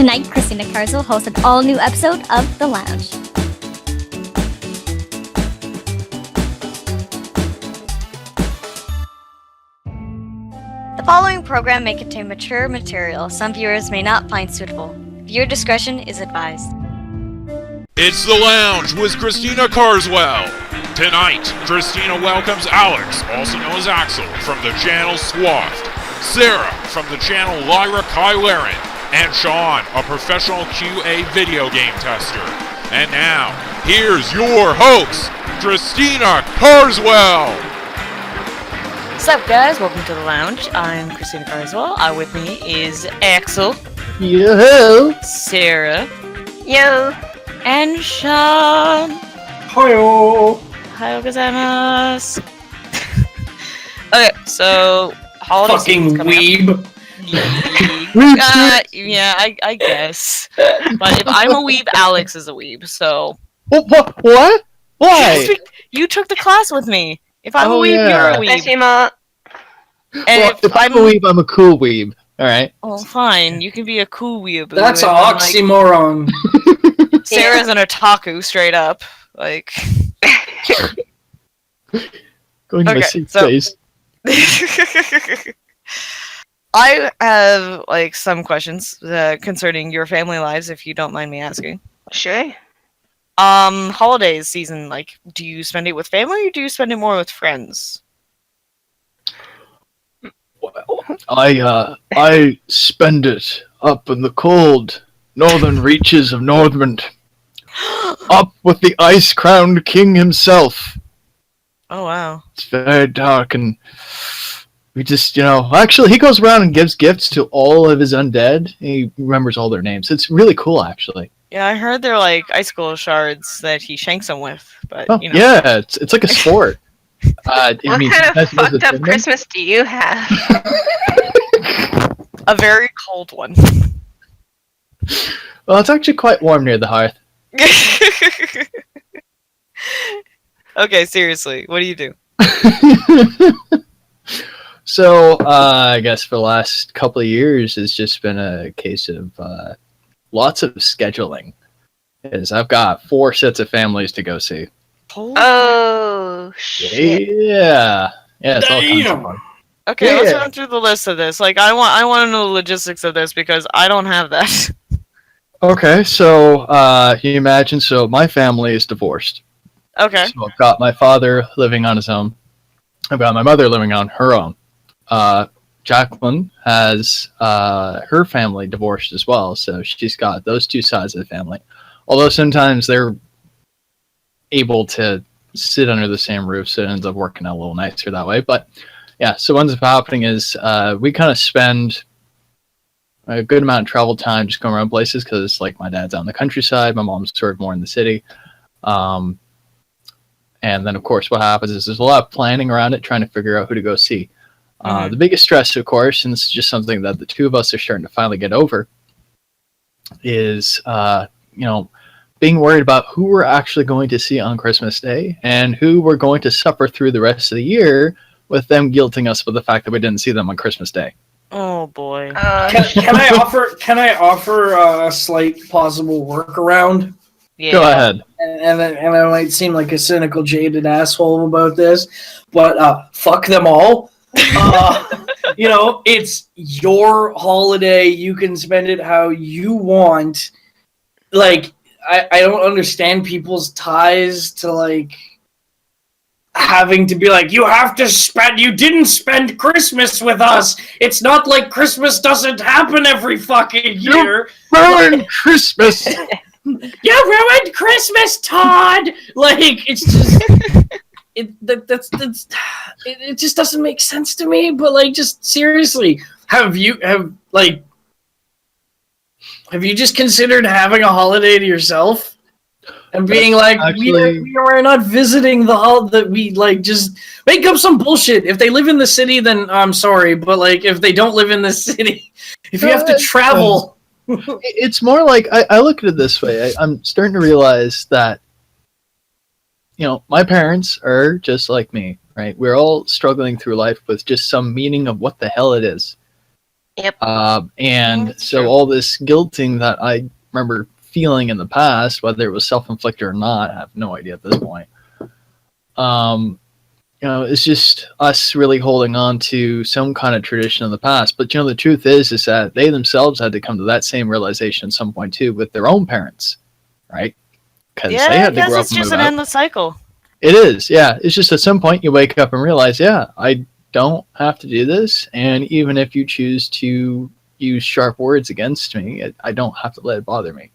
Tonight, Christina Carswell hosts an all-new episode of The Lounge. The following program may contain mature material some viewers may not find suitable. Viewer discretion is advised. It's The Lounge with Christina Carswell. Tonight, Christina welcomes Alex, also known as Axel, from the channel Swathed, Sarah from the channel Lyra Kylaren, and Sean, a professional QA video game tester. And now, here's your host, Christina Carswell. What's up, guys? Welcome to The Lounge. I'm Christina Carswell. With me is Axel. Yo! Sarah. Yo! And Sean. Hiyo! Ohayou gozaimasu. Okay, so holiday Fucking weeb. Yeah, I guess. But if I'm a weeb, Alex is a weeb. So. What? Why? You took the class with me. If I'm a weeb, you're a weeb. Nice, Emma. And if I'm a weeb, I'm a cool weeb. All right. Oh, fine. You can be a cool weeb. That's an oxymoron. Sarah's an otaku, straight up. Like. Going to my seat, please. I have some questions concerning your family lives, if you don't mind me asking. Sure. Holidays season, do you spend it with family or do you spend it more with friends? I spend it up in the cold northern reaches of Northland, up with the ice-crowned king himself. Oh wow! It's very dark, and we just, actually, he goes around and gives gifts to all of his undead. He remembers all their names. It's really cool, actually. Yeah, I heard they're icicle shards that he shanks them with, but Yeah, it's like a sport. What kind of fucked up Christmas do you have? A very cold one. Well, it's actually quite warm near the hearth. Okay, seriously, what do you do? So, I guess for the last couple of years, it's just been a case of lots of scheduling. Because I've got 4 sets of families to go see. Oh, shit. Yeah, it's all kinds of fun. Okay, let's run through the list of this. I want to know the logistics of this because I don't have that. Okay, so you imagine, my family is divorced. Okay. So I've got my father living on his own. I've got my mother living on her own. Jacqueline has her family divorced as well, so she's got those 2 sides of the family. Although sometimes they're able to sit under the same roof, so it ends up working out a little nicer that way. But yeah, so what ends up happening is we kind of spend a good amount of travel time just going around places because, my dad's out in the countryside, my mom's sort of more in the city. And then, of course, what happens is there's a lot of planning around it, trying to figure out who to go see. The biggest stress, of course, and this is just something that the 2 of us are starting to finally get over, is, being worried about who we're actually going to see on Christmas Day and who we're going to suffer through the rest of the year with them guilting us with the fact that we didn't see them on Christmas Day. Oh boy! Can I offer a slight possible workaround? Yeah. Go ahead. And I might seem like a cynical, jaded asshole about this, but fuck them all. It's your holiday. You can spend it how you want. I don't understand people's ties to having to be you didn't spend Christmas with us. It's not like Christmas doesn't happen every fucking year. You ruined Christmas. You ruined Christmas, Todd. It's just it just doesn't make sense to me. But just seriously, have you just considered having a holiday to yourself and being actually, we are not visiting the holiday? We just make up some bullshit. If they live in the city, then I'm sorry, but if they don't live in the city, if you have to travel, it's more I look at it this way. I'm starting to realize that my parents are just like me, right? We're all struggling through life with just some meaning of what the hell it is. Yep. And That's so true. all this guilting that I remember feeling in the past, whether it was self-inflicted or not, I have no idea at this point. It's just us really holding on to some kind of tradition of the past. But the truth is that they themselves had to come to that same realization at some point too with their own parents, right? Because Yeah, they I had to guess grow up it's and just move an out. endless cycle. It is, yeah. It's just at some point you wake up and realize, yeah, I don't have to do this, and even if you choose to use sharp words against me, I don't have to let it bother me.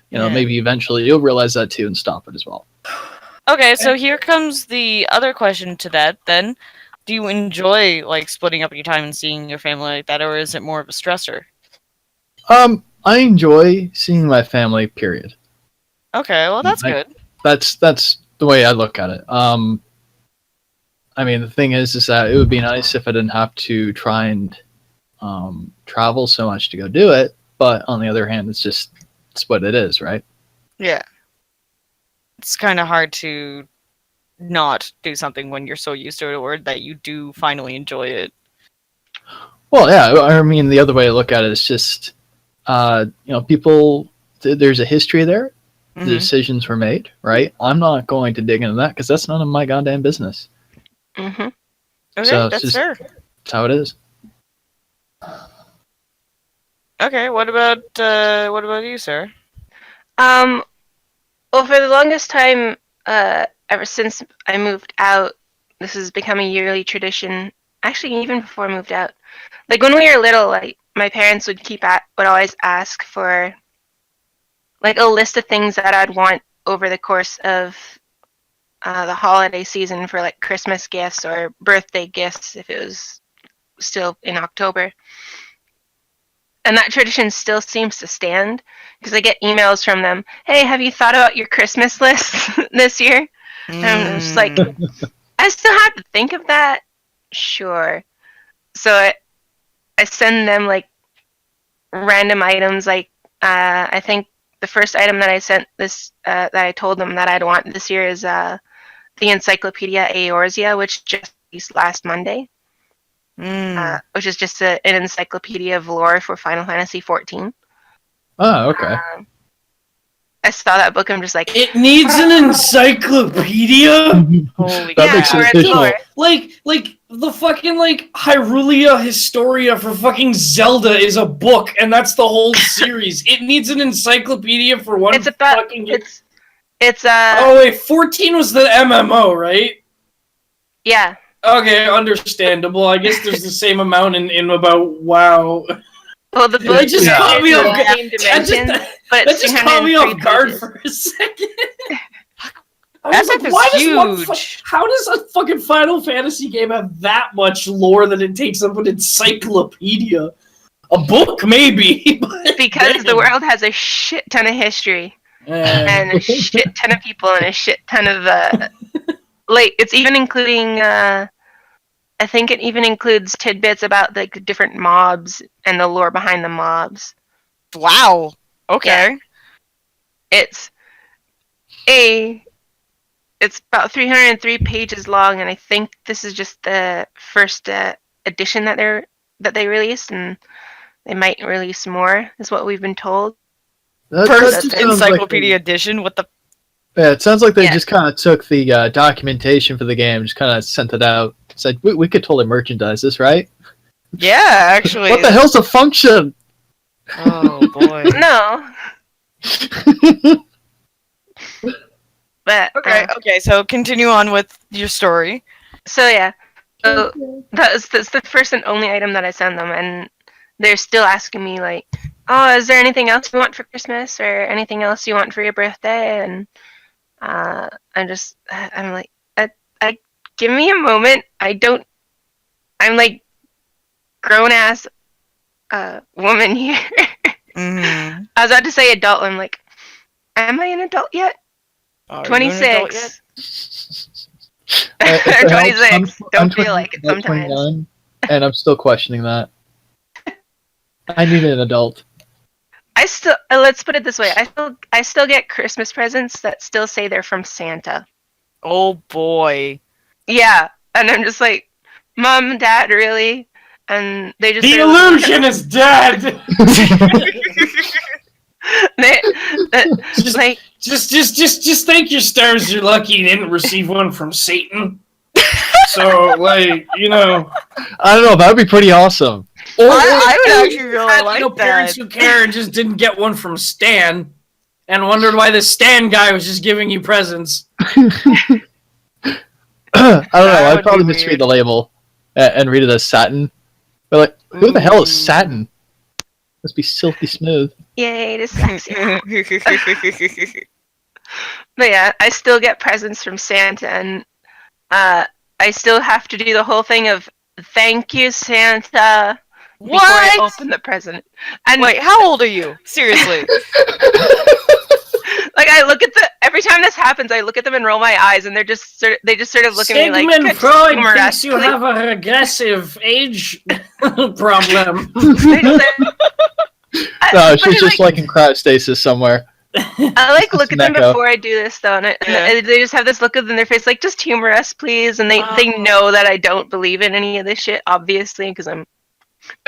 Yeah. Maybe eventually you'll realize that too and stop it as well. Okay, so here comes the other question to that then. Do you enjoy splitting up your time and seeing your family like that, or is it more of a stressor? I enjoy seeing my family. Period. Okay, well that's good. That's the way I look at it. The thing is that it would be nice if I didn't have to try and travel so much to go do it. But on the other hand, it's what it is, right? Yeah. It's kind of hard to not do something when you're so used to it, or that you do finally enjoy it. Well, yeah. The other way to look at it is just, people. There's a history there. Mm-hmm. The decisions were made, right? I'm not going to dig into that because that's none of my goddamn business. Mm-hmm. Okay, So that's fair. That's how it is. Okay, what about you, sir? Well, for the longest time, ever since I moved out, this has become a yearly tradition. Actually, even before I moved out, when we were little, my parents would always ask for a list of things that I'd want over the course of the holiday season for Christmas gifts or birthday gifts if it was still in October. And that tradition still seems to stand because I get emails from them. Hey, have you thought about your Christmas list this year? And I'm just I still have to think of that. Sure. So I send them random items. I think the first item that I sent that I told them that I'd want this year is the Encyclopedia Eorzea, which just released last Monday. Which is just an encyclopedia of lore for Final Fantasy XIV. Oh, okay. I saw that book. I'm just like, it needs an encyclopedia. Holy That makes it official. Like the fucking Hyrulean Historia for fucking Zelda is a book, and that's the whole series. It needs an encyclopedia for one. It's about fucking. It's Oh wait, 14 was the MMO, right? Yeah. Okay, understandable. I guess there's the same amount in about WoW. Well, the book just caught me off guard. That just caught me off guard for a second. I was like, why does how does a fucking Final Fantasy game have that much lore that it takes up an encyclopedia? A book, maybe. Because the world has a shit ton of history. And a shit ton of people and a shit ton of it's even including I think it even includes tidbits about the different mobs and the lore behind the mobs. Wow. Okay. Yeah. It's about 303 pages long, and I think this is just the first edition that they released, and they might release more, is what we've been told. First encyclopedia edition. What the? Yeah, it sounds like they just kind of took the documentation for the game, just kind of sent it out. Said we could totally merchandise this, right? Yeah, actually. What the hell's a function? Oh boy. No. But okay. So continue on with your story. So yeah, that's the first and only item that I send them, and they're still asking me oh, is there anything else you want for Christmas or anything else you want for your birthday? And I'm like, I give me a moment. I'm grown ass woman here. Mm-hmm. I was about to say adult. I'm like, am I an adult yet? 26. 26. Don't feel like it sometimes. And I'm still questioning that. I need an adult. I still let's put it this way. I still get Christmas presents that still say they're from Santa. Oh boy. Yeah, and I'm just like, Mom, Dad, really? and they just The sort of illusion is dead. just like Just thank your stars you're lucky you didn't receive one from Satan. So, like, you know. I don't know. That would be pretty awesome. I would actually really had, like parents that. who care and just didn't get one from Stan, and wondered why the Stan guy was just giving you presents. I don't know. That I'd would probably be just weird. read the label and read it as satin. But like, who the hell is satin? Must be silky smooth. yay, dyslexia. But yeah, I still get presents from Santa, and I still have to do the whole thing of thank you, Santa, before I What? open the present. And Wait, how old are you? Seriously. like I look at every time this happens, I look at them and roll my eyes, and they just sort of look at me like Sigmund Freud humor thinks you us. have a regressive age problem. They just say- No, but she's I just like in cryostasis somewhere. I like look at them Echo. before I do this though, and Yeah. they just have this look in their face like just humor us, please, and they know that I don't believe in any of this shit, obviously, because I'm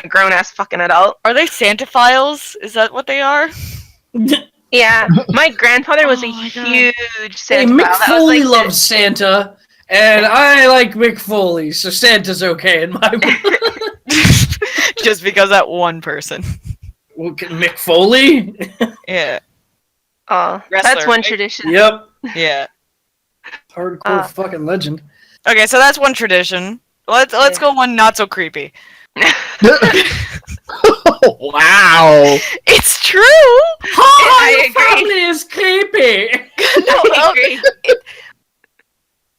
a grown ass fucking adult. Are they Santa files? Is that what they are? Yeah, my grandfather was Oh a my God. huge Hey, Santa. Mick pal. That was, Foley like, loves Santa, and I like Mick Foley, so Santa's okay in my book. Just because that one person. Mick Foley? Yeah. Oh, Wrestler, that's one right? tradition. Yep. Yeah. Hardcore fucking legend. Okay, so that's one tradition. Let's Yeah. go one not so creepy. Wow. It's true. I agree. Family is creepy. I agree.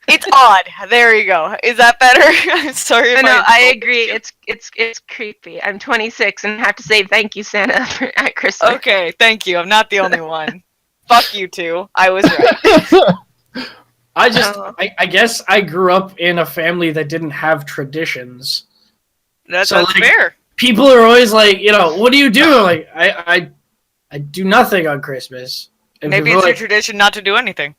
It's odd. There you go. Is that better? I'm sorry. If No, I insulted agree. you. It's creepy. I'm 26 and have to say thank you, Santa, at Christmas. Okay, thank you. I'm not the only one. Fuck you two. I was right. I guess I grew up in a family that didn't have traditions. That's So, like, fair. People are always like, you know, what do you do? Like, I do nothing on Christmas. And Maybe people it's are your like, tradition not to do anything.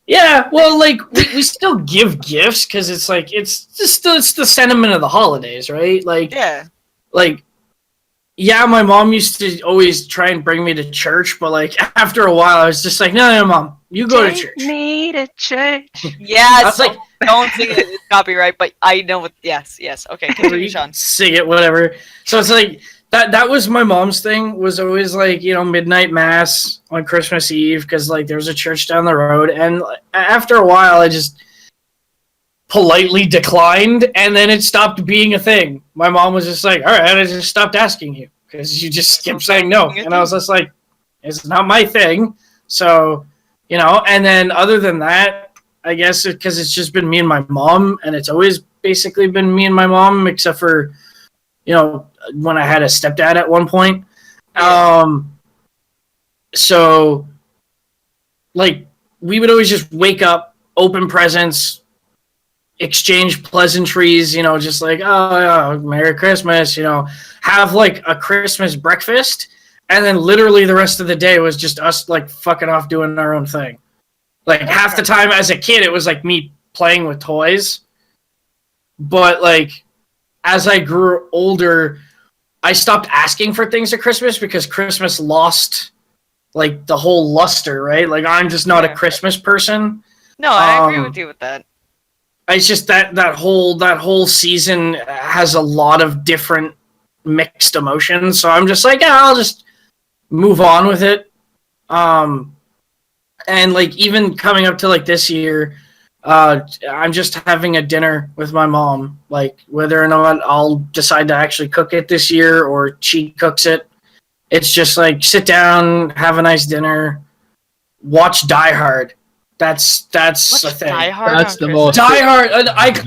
yeah, well, like we still give gifts because it's like it's the sentiment of the holidays, right? Like, Yeah. like, yeah, my mom used to always try and bring me to church, but like after a while, I was just like, no, mom, you go to Take church. me to church. Yeah. I was like, Don't sing it. It's copyright, but I know what. Yes. Okay. Continue, Sean. sing it, whatever. So it's like that was my mom's thing, was always like, you know, midnight mass on Christmas Eve because like there was a church down the road, and after a while I just politely declined, and then it stopped being a thing. My mom was just like, all right, I just stopped asking you because you just kept saying no, and I was just like, it's not my thing. So, you know, and then other than that, I guess because it's just been me and my mom, and it's always basically been me and my mom, except for, you know, when I had a stepdad at one point. So, like, we would always just wake up, open presents, exchange pleasantries, you know, just like, oh, Merry Christmas, you know, have like a Christmas breakfast, and then literally the rest of the day was just us like fucking off doing our own thing. Like half the time as a kid, it was like me playing with toys. But like as I grew older, I stopped asking for things at Christmas because Christmas lost like the whole luster, right? Like I'm just not a Christmas person. No, I agree with you with that. It's just that whole season has a lot of different mixed emotions. So I'm just like, yeah, I'll just move on with it. And like even coming up to like this year, I'm just having a dinner with my mom. Like whether or not I'll decide to actually cook it this year or she cooks it, it's just like sit down, have a nice dinner, watch Die Hard. That's What's the thing. Die Hard That's on the Christmas? most. Die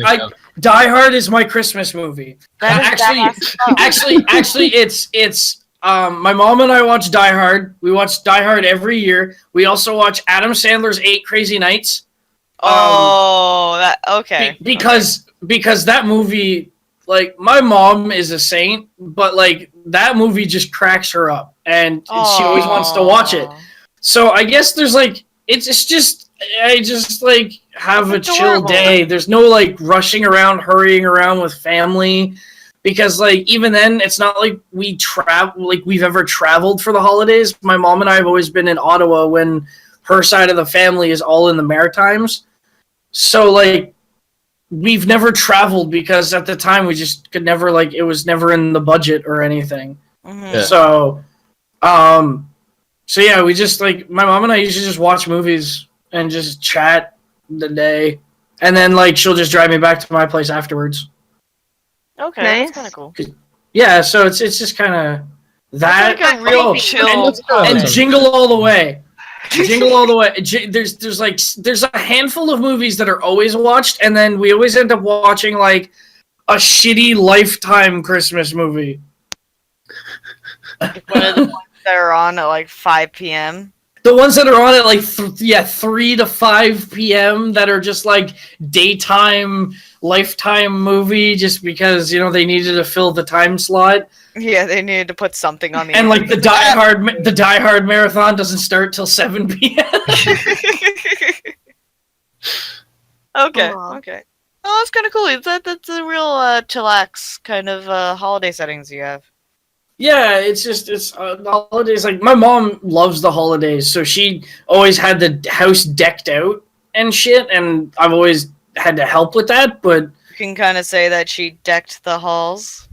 Hard. Die Hard is my Christmas movie. That is Actually, it's my mom and I watch Die Hard. We watch Die Hard every year. We also watch Adam Sandler's 8 Crazy Nights. Okay. Because that movie, like my mom is a saint, but like that movie just cracks her up, and she always wants to watch it. So I guess there's like it's just I just like have That's a chill adorable. day. There's no like rushing around, hurrying around with family. because like even then it's not like we've ever traveled for the holidays. My mom and I have always been in Ottawa when her side of the family is all in the Maritimes. So like we've never traveled because at the time we just could never, like, it was never in the budget or anything. Mhm. So yeah, we just, like, my mom and I usually just watch movies and just chat the day, and then like she'll just drive me back to my place afterwards. Okay, Nice. that's kind of cool. Yeah, so it's just kind of that. That's like a real chill and holiday. Jingle All the Way. Jingle All the Way. There's a handful of movies that are always watched, and then we always end up watching like a shitty Lifetime Christmas movie. One of the ones that are on at like 5 p.m. The ones that are on at like 3 to 5 p.m. that are just like daytime Lifetime movie, just because they needed to fill the time slot. Yeah, they needed to put something on the And like the Die Hard marathon doesn't start till 7 p.m. Okay, Aw. okay. Oh, that's kind of cool. That's a real chillax kind of holiday settings you have. Yeah, it's the holidays. Like my mom loves the holidays, so she always had the house decked out and shit, and I've always had to help with that. But You can kind of say that she decked the halls.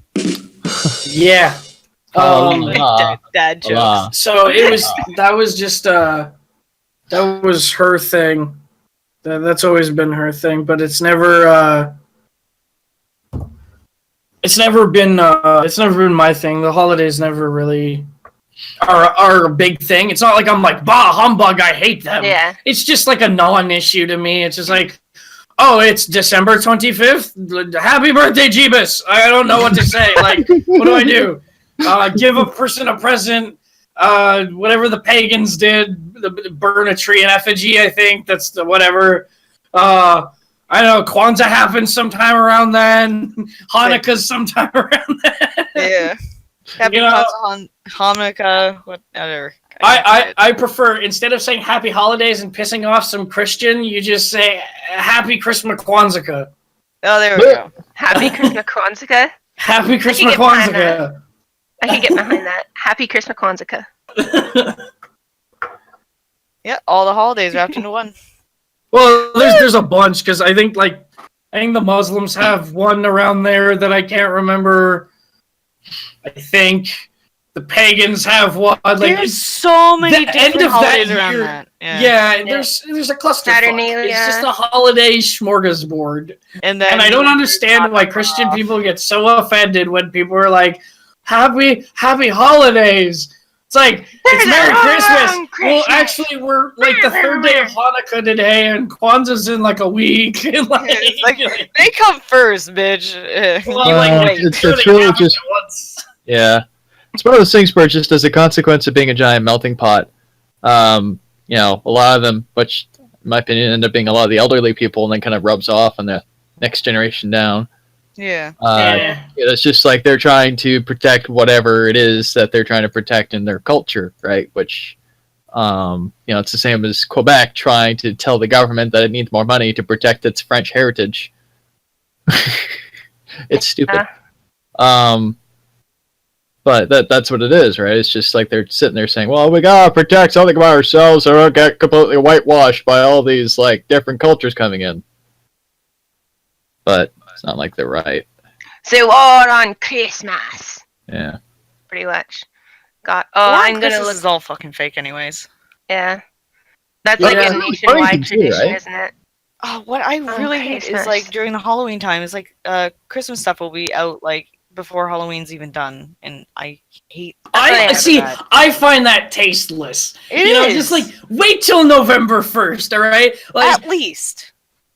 yeah, Dad jokes. Allah. so that was her thing. That's always been her thing, but it's never been my thing. The holidays never really are a big thing. It's not like I'm like, bah, humbug, I hate them. Yeah. It's just like a non-issue to me. It's just like, oh, it's December 25th. Happy birthday, Jeebus. I don't know what to say. Like, what do I do? Give a person a present. Whatever the pagans did, burn a tree in effigy, I think. That's the whatever. I don't know, Kwanzaa happens sometime around then. Hanukkah's sometime around then. Yeah. Happy Hanukkah, whatever. I prefer, instead of saying happy holidays and pissing off some Christian, you just say happy Christmas Kwanzaa. Oh, there we go. Happy Christmas Kwanzaa. Happy Christmas get behind Kwanzaa. I can get behind that. Happy Christmas Kwanzaa. Yeah, all the holidays wrapped into one. Well, there's a bunch, because I think the Muslims have one around there that I can't remember. I think the pagans have one. There's so many the different end of holidays that around year- that. Yeah, there's a cluster. Saturnalia. It's just a holiday smorgasbord. And then And I don't understand why Christian people get so offended when people are like, happy holidays. It's like, it's Merry Christmas. Well, actually, we're like the third day of Hanukkah today, and Kwanzaa's in like a week. And, It's like, they come first, bitch. It's really just yeah. It's one of those things where just as a consequence of being a giant melting pot, a lot of them, which in my opinion end up being a lot of the elderly people, and then kind of rubs off on the next generation down. Yeah. It's just like they're trying to protect whatever it is that they're trying to protect in their culture, right? Which, it's the same as Quebec trying to tell the government that it needs more money to protect its French heritage. It's stupid. But that's what it is, right? It's just like they're sitting there saying, well, we gotta protect something about ourselves so we don't get completely whitewashed by all these like different cultures coming in. But it's not like they're right. So all on Christmas. Yeah. Pretty much. I'm gonna This look. is all fucking fake, anyways. Yeah. That's Yeah, like it's a really nationwide funny too, tradition, right? isn't it? Oh, what I really hate is Christmas. like during the Halloween time is like Christmas stuff will be out like before Halloween's even done, and I hate. that. I find that tasteless. It is. Just like wait till November 1st, all right? Like, At least.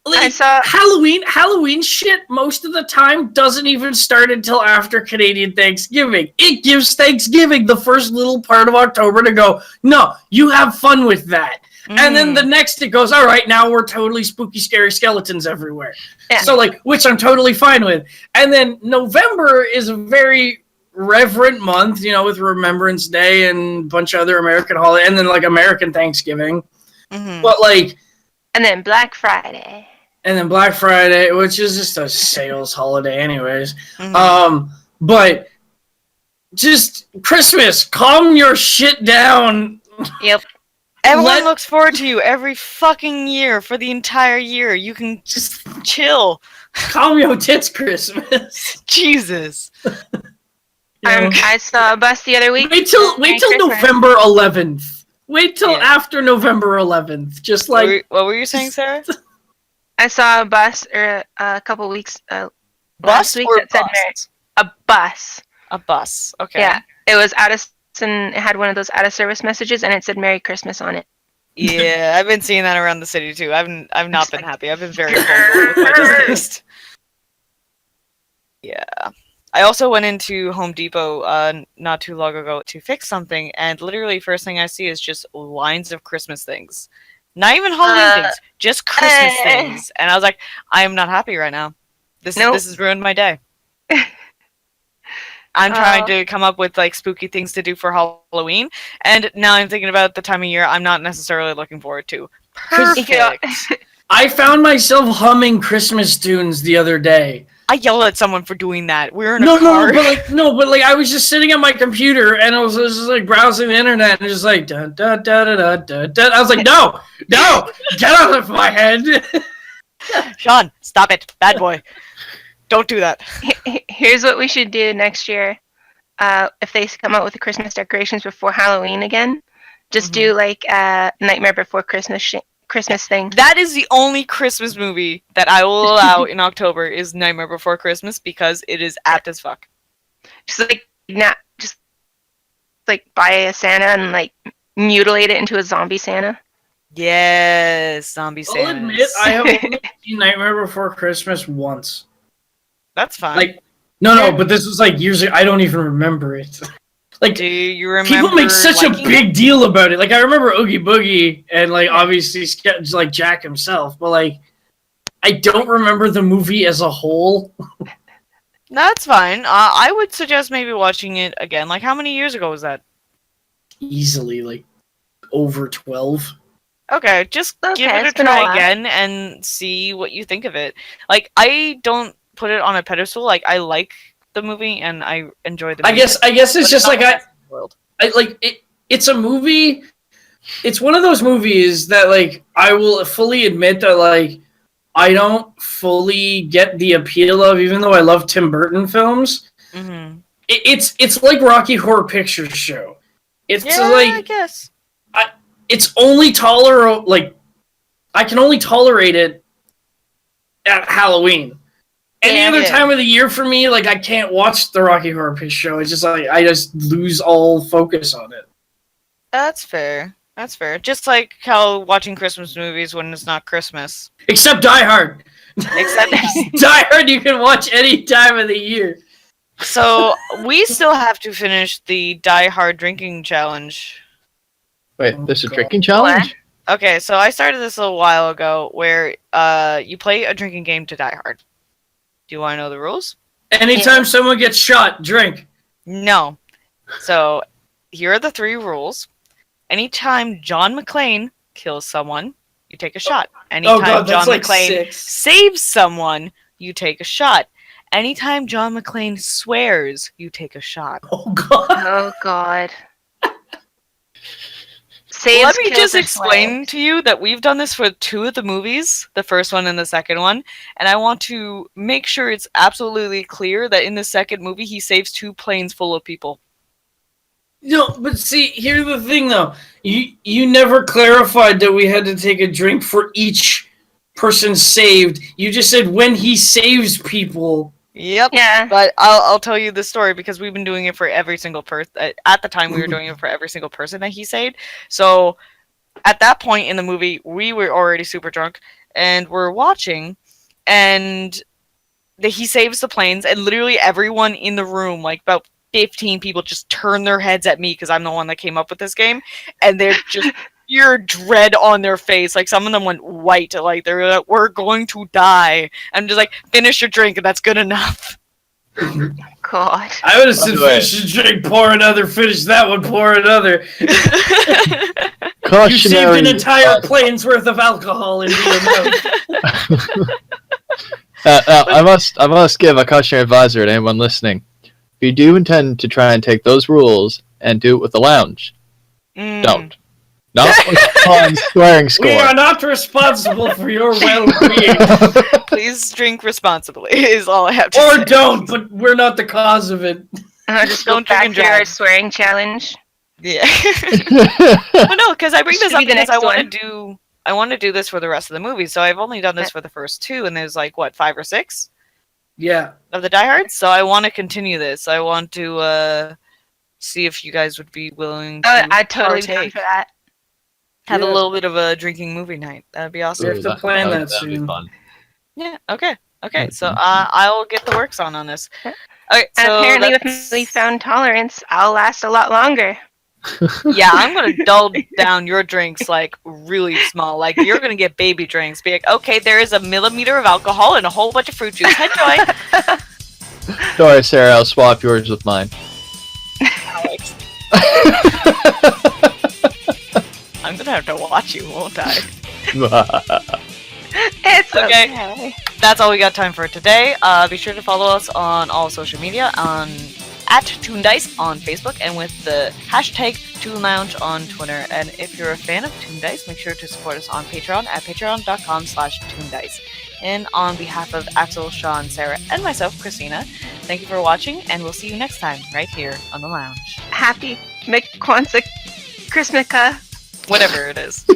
I saw. Halloween shit most of the time doesn't even start until after Canadian Thanksgiving. It gives Thanksgiving the first little part of October to go, no, you have fun with that. And then the next it goes, all right, now we're totally spooky, scary skeletons everywhere. Yeah. So which I'm totally fine with. And then November is a very reverent month, with Remembrance Day and a bunch of other American holidays, and then American Thanksgiving. Mhm. But And then Black Friday. and then Black Friday, which is just a sales holiday anyways. Mhm. but just Christmas, calm your shit down. Yep. Everyone looks forward to you every fucking year for the entire year. You can Just chill. calm your tits, Christmas. Jesus. I saw a bus the other week. Wait till Merry Christmas. November 11th. Wait till Yeah. after November 11th. Just like What were you saying, Sarah? I saw a bus a couple weeks Bus last week or that said bus? a bus. A bus. Okay. Yeah, it was and it had one of those out of service messages, and it said "Merry Christmas" on it. Yeah, I've been seeing that around the city too. I've not been happy. I've been very vocal with my distaste. Yeah. I also went into Home Depot not too long ago to fix something, and literally first thing I see is just lines of Christmas things. Not even Halloween things, just Christmas things. And I was like, I am not happy right now. This has ruined my day. I'm trying to come up with like spooky things to do for Halloween, and now I'm thinking about the time of year I'm not necessarily looking forward to. Perfect. I found myself humming Christmas tunes the other day. I yelled at someone for doing that. We were in a No, car. but I was just sitting at my computer and I was just like browsing the internet and just like dun dun dun dun dun dun. I was like, no, get out of my head. Sean, stop it, bad boy. Don't do that. Here's what we should do next year. If they come out with the Christmas decorations before Halloween again, just do like Nightmare Before Christmas thing. That is the only Christmas movie that I will allow in October is Nightmare Before Christmas because it is apt as fuck. Just like buy a Santa and like mutilate it into a zombie Santa. Yes, zombie I'll Santas. admit I have only seen Nightmare Before Christmas once. That's fine. Like, no, but this was like years ago. I don't even remember it. Like, do you remember? people make such a liking big deal about it. Like, I remember Oogie Boogie and like obviously like Jack himself, but like, I don't remember the movie as a whole. That's fine. I would suggest maybe watching it again. Like, how many years ago was that? Easily like over 12. Okay, just give it a it's been a try while. again and see what you think of it. Like, I don't put it on a pedestal. Like, I like the movie and I enjoy the movie. I guess it's just like world. I like it. It's a movie. It's one of those movies that like I will fully admit that like I don't fully get the appeal of, even though I love Tim Burton films. Mm-hmm. It's like Rocky Horror Picture Show. It's Yeah, like I guess. it's only like I can only tolerate it at Halloween. Any other time of the year for me, like I can't watch the Rocky Horror Picture Show. It's just like I just lose all focus on it. That's fair. That's fair. Just like how watching Christmas movies when it's not Christmas. Except Die Hard. Except Die Hard you can watch any time of the year. so we still have to finish the Die Hard drinking challenge. Wait, Oh, this is a God. drinking challenge? Okay, so I started this a little while ago where you play a drinking game to Die Hard. Do you want to know the rules? Anytime someone gets shot, drink. No. So here are the 3 rules. Anytime John McClane kills someone, you take a shot. Anytime God, that's John like McClane 6. saves someone, you take a shot. Anytime John McClane swears, you take a shot. Oh God. Oh God. Saves, Let me kills, just or explain slays. to you that we've done this for 2 of the movies, the first one and the second one, and I want to make sure it's absolutely clear that in the second movie he saves 2 planes full of people. No, but see, here's the thing though. You never clarified that we had to take a drink for each person saved. You just said when he saves people. Yep. Yeah. But I'll tell you the story because we've been doing it for every single person. At the time, we were doing it for every single person that he saved. So at that point in the movie, we were already super drunk and we're watching, and he saves the planes, and literally everyone in the room, like about 15 people, just turn their heads at me because I'm the one that came up with this game, and they're just pure dread on their face. Like some of them went white, like they're like, "We're going to die." I'm just like, "Finish your drink, and that's good enough." God. I would have said By the way- finish the drink, pour another, finish that one, pour another. You saved Cautionary. an entire plane's worth of alcohol into your mouth. I must give a cautionary advisor to anyone listening. if you do intend to try and take those rules and do it with the lounge, don't. Not on swearing score. We are not responsible for your well-being. Please drink responsibly is all I have to say. Or don't, but we're not the cause of it. I'll just Don't go drink back and to our drive. swearing challenge. Yeah. But no, because I bring Should this up be the because next I one. want to do this for the rest of the movie. So I've only done this for the first 2, and there's like what 5 or 6 Yeah. of the diehards. So I want to continue this. I want to see if you guys would be willing to I'd totally be down partake. for that. Have a Yeah. little bit of a drinking movie night. That'd be awesome. We have to plan that that'd be soon. fun. Yeah. Okay. So I'll get the works on this. Okay. And So apparently, with that's- newfound tolerance, I'll last a lot longer. yeah, I'm gonna dull down your drinks like really small. Like you're gonna get baby drinks. Be like, okay, there is a millimeter of alcohol and a whole bunch of fruit juice. Enjoy. Don't worry, Sarah. I'll swap yours with mine. Alex. I'm gonna have to watch you, won't I? It's Okay. okay. That's all we got time for today. Be sure to follow us on all social media on @ToonDice on Facebook and with the hashtag ToonLounge on Twitter. And if you're a fan of ToonDice, make sure to support us on Patreon at patreon.com/ToonDice. And on behalf of Axel, Sean, Sarah, and myself, Christina, thank you for watching, and we'll see you next time right here on the lounge. Happy Kwanzaa Christmaka. Whatever it is.